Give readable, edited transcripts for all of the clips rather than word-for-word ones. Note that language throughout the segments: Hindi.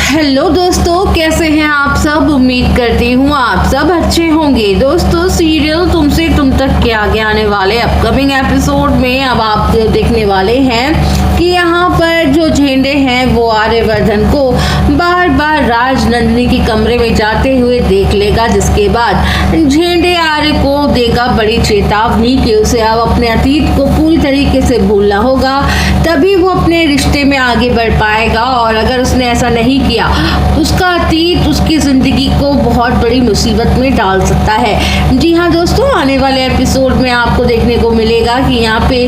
हेलो दोस्तों, कैसे हैं आप सब। उम्मीद करती हूँ आप सब अच्छे होंगे। दोस्तों, सीरियल तुमसे तुम तक के आगे आने वाले अपकमिंग एपिसोड में अब आप देखने वाले हैं कि यहाँ पर जो झेंडे हैं वो आर्यवर्धन को बार बार राजनंदिनी के कमरे में जाते हुए देख लेगा, जिसके बाद झेंडे आर्य को देगा बड़ी चेतावनी कि उसे अब अपने अतीत को पूरी तरीके से भूलना होगा, तभी वो अपने रिश्ते में आगे बढ़ पाएगा। और अगर उसने ऐसा नहीं किया तो उसका अतीत उसकी ज़िंदगी को बहुत बड़ी मुसीबत में डाल सकता है। जी हाँ दोस्तों, आने वाले एपिसोड में आपको देखने को मिलेगा कि यहाँ पे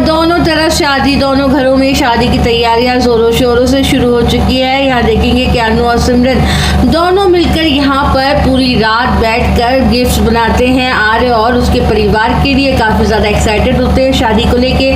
दोनों तरफ शादी, दोनों घरों में शादी की तैयारियां ज़ोरों शोरों से शुरू हो चुकी है। यहाँ देखेंगे कि अनु और सिमरन दोनों मिलकर यहाँ पर पूरी रात बैठकर गिफ्ट्स बनाते हैं। आर्य और उसके परिवार के लिए काफ़ी ज़्यादा एक्साइटेड होते हैं शादी को लेके।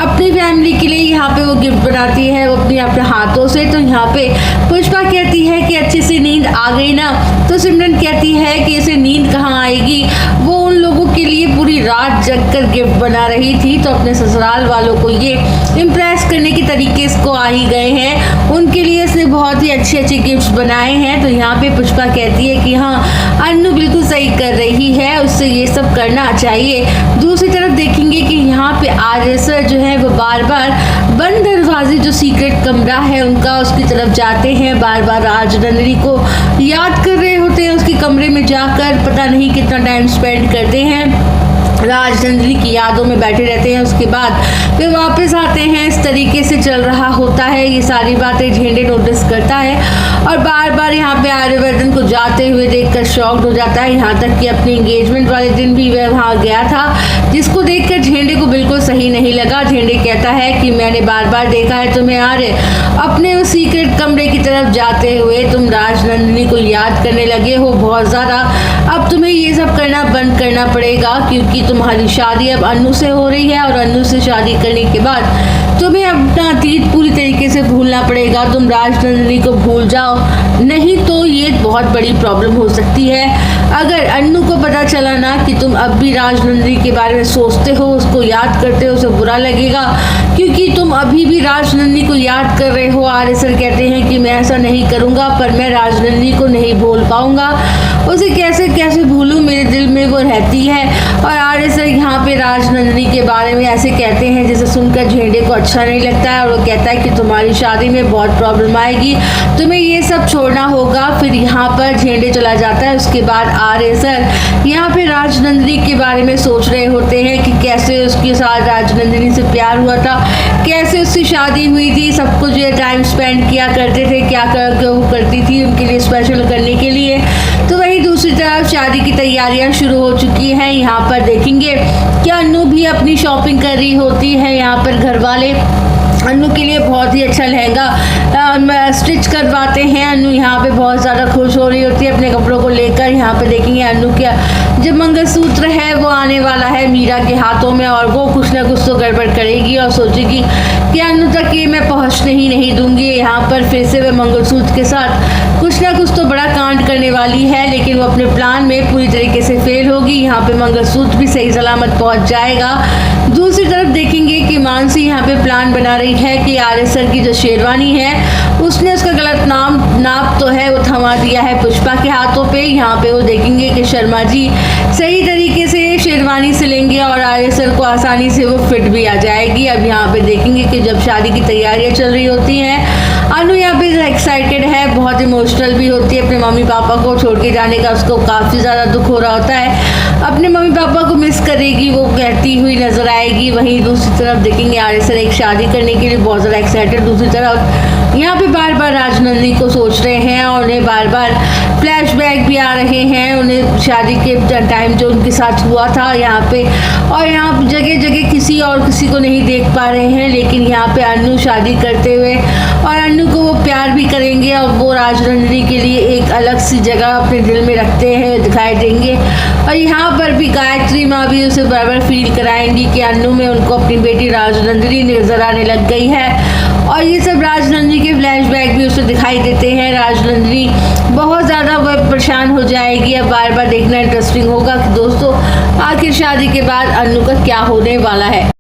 अपनी फैमिली के लिए यहाँ पे वो गिफ्ट बनाती है वो अपने हाथों से। तो यहाँ पे पुष्पा कहती है कि अच्छी सी नींद आ गई ना, तो सिमरन कहती है कि इसे नींद कहाँ आएगी, वो उन लोगों के लिए पूरी रात जगकर गिफ्ट बना रही थी। तो अपने ससुराल वालों को ये इम्प्रेस करने के तरीके इसको आ ही गए हैं, उनके लिए इसने बहुत ही अच्छे अच्छे गिफ्ट्स बनाए हैं। तो यहाँ पे पुष्पा कहती है कि हाँ, अन्नू बिल्कुल सही कर रही है, उससे ये सब करना चाहिए। दूसरी तरफ देखेंगे कि यहाँ पे आर्य सर जो है वो बार बार बंद दरवाजे जो सीक्रेट कमरा है उनका उसकी तरफ जाते हैं, बार बार राजनंदिनी को याद कर रहे होते हैं। उसके कमरे में जाकर पता नहीं कितना टाइम स्पेंड करते हैं, राजनंदिनी की यादों में बैठे रहते हैं। उसके बाद वे वापस आते हैं। इस तरीके से चल रहा होता है, ये सारी बातें झेंडे नोटिस करता है और बार बार यहाँ पे आर्यवर्धन को जाते हुए देखकर शॉक्ड हो जाता है। यहाँ तक कि अपने एंगेजमेंट वाले दिन भी वह वहाँ गया था, जिसको देखकर झेंडे को बिल्कुल सही नहीं लगा। झेंडे कहता है कि मैंने बार बार देखा है तुम्हें आर्य अपने उस सीक्रेट कमरे की तरफ जाते हुए, तुम राजनंदिनी को याद करने लगे हो बहुत ज़्यादा। अब तुम्हें ये सब करना बंद करना पड़ेगा, क्योंकि तुम्हारी शादी अब अन्नू से हो रही है और अन्नू से शादी करने के बाद तुम्हें अपना अतीत पूरी तरीके से भूलना पड़ेगा। तुम राजनंदिनी को भूल जाओ, नहीं तो ये बहुत बड़ी प्रॉब्लम हो सकती है। अगर अन्नू को पता चला ना कि तुम अब भी राजनंदिनी के बारे में सोचते हो, उसको याद करते हो, उसे बुरा लगेगा, क्योंकि तुम अभी भी राजनंदिनी को याद कर रहे हो। आर्य सर कहते हैं कि मैं ऐसा नहीं करूँगा, पर मैं राजनंदिनी को नहीं भूल पाऊँगा, उसे कैसे कैसे भूलूँ, मेरे दिल में वो रहती है। और आर्य सर यहाँ पे राजनंदिनी के बारे में ऐसे कहते हैं जिसे सुनकर झेंडे को अच्छा नहीं लगता है, और वो कहता है कि तुम्हारी शादी में बहुत प्रॉब्लम आएगी, तुम्हें ये सब छोड़ना होगा। फिर यहाँ पर झेंडे चला जाता है। उसके बाद आर्य सर यहाँ पे राजनंदिनी के बारे में सोच रहे होते हैं कि कैसे उसके साथ राजनंदिनी से प्यार हुआ था, कैसे उससे शादी हुई थी, सब कुछ जो टाइम स्पेंड किया करते थे, क्या करती थी उनके लिए स्पेशल करने के लिए। तो वहीं दूसरी तरफ शादी की तैयारियां शुरू हो चुकी हैं। यहाँ पर देखेंगे कि अन्नू भी अपनी शॉपिंग कर रही होती है। यहाँ पर घर वाले अन्नू के लिए बहुत ही अच्छा लहंगा स्टिच करवाते हैं। अन्नू यहाँ पे बहुत ज़्यादा खुश हो रही होती है अपने कपड़ों को लेकर। यहाँ पे देखेंगे अन्नू का जो मंगलसूत्र है वो आने वाला है मीरा के हाथों में, और वो कुछ ना कुछ तो गड़बड़ करेगी और सोचेगी कि अन्नू तक ये मैं पहुँचने ही नहीं दूंगी। यहाँ पर फिर से वह मंगलसूत्र के साथ कुछ ना कुछ तो बड़ा कांड करने वाली है, लेकिन वो अपने प्लान में पूरी तरीके से फेल होगी। यहाँ पे मंगलसूत्र भी सही सलामत पहुँच जाएगा। दूसरी तरफ देखेंगे कि मानसी यहाँ पे प्लान बना रही है कि आर्य सर की जो शेरवानी है उसने उसका गलत नाप तो है वो थमा दिया है पुष्पा के हाथों पे। यहाँ पे वो देखेंगे कि शर्मा जी सही तरीके से शेरवानी सिलेंगे और आर्य सर को आसानी से वो फिट भी आ जाएगी। अब यहाँ पे देखेंगे कि जब शादी की तैयारियां चल रही होती हैं, अनु यहाँ पे एक्साइटेड है, बहुत इमोशनल भी होती है। अपने मम्मी पापा को छोड़ के जाने का उसको काफ़ी ज़्यादा दुख हो रहा होता है, अपने मम्मी पापा को मिस करेगी, वो कहती हुई नजर आएगी। वहीं दूसरी तरफ देखेंगे आर्य सर एक शादी करने के लिए बहुत ज़्यादा एक्साइटेड। दूसरी तरफ यहाँ पे बार बार राजनंदिनी को सोच रहे हैं और उन्हें बार बार फ्लैशबैक भी आ रहे हैं, उन्हें शादी के टाइम जो उनके साथ हुआ था यहाँ पे। और यहाँ जगह जगह किसी को नहीं देख पा रहे हैं, लेकिन यहाँ पे अन्नू शादी करते हुए और अन्नू को वो प्यार भी करेंगे और वो राजनंदिनी के लिए एक अलग सी जगह अपने दिल में रखते हैं दिखाई देंगे। और यहाँ पर भी गायत्री माँ भी उसे बराबर फील कराएंगी कि अन्नू में उनको अपनी बेटी राजनंदिनी नजर आने लग गई है। और ये सब राजनंदिनी के फ्लैशबैक भी उसे दिखाई देते हैं। राजनंदिनी बहुत ज़्यादा वह परेशान हो जाएगी। अब बार बार देखना इंटरेस्टिंग होगा कि दोस्तों आखिर शादी के बाद अन्नू का क्या होने वाला है।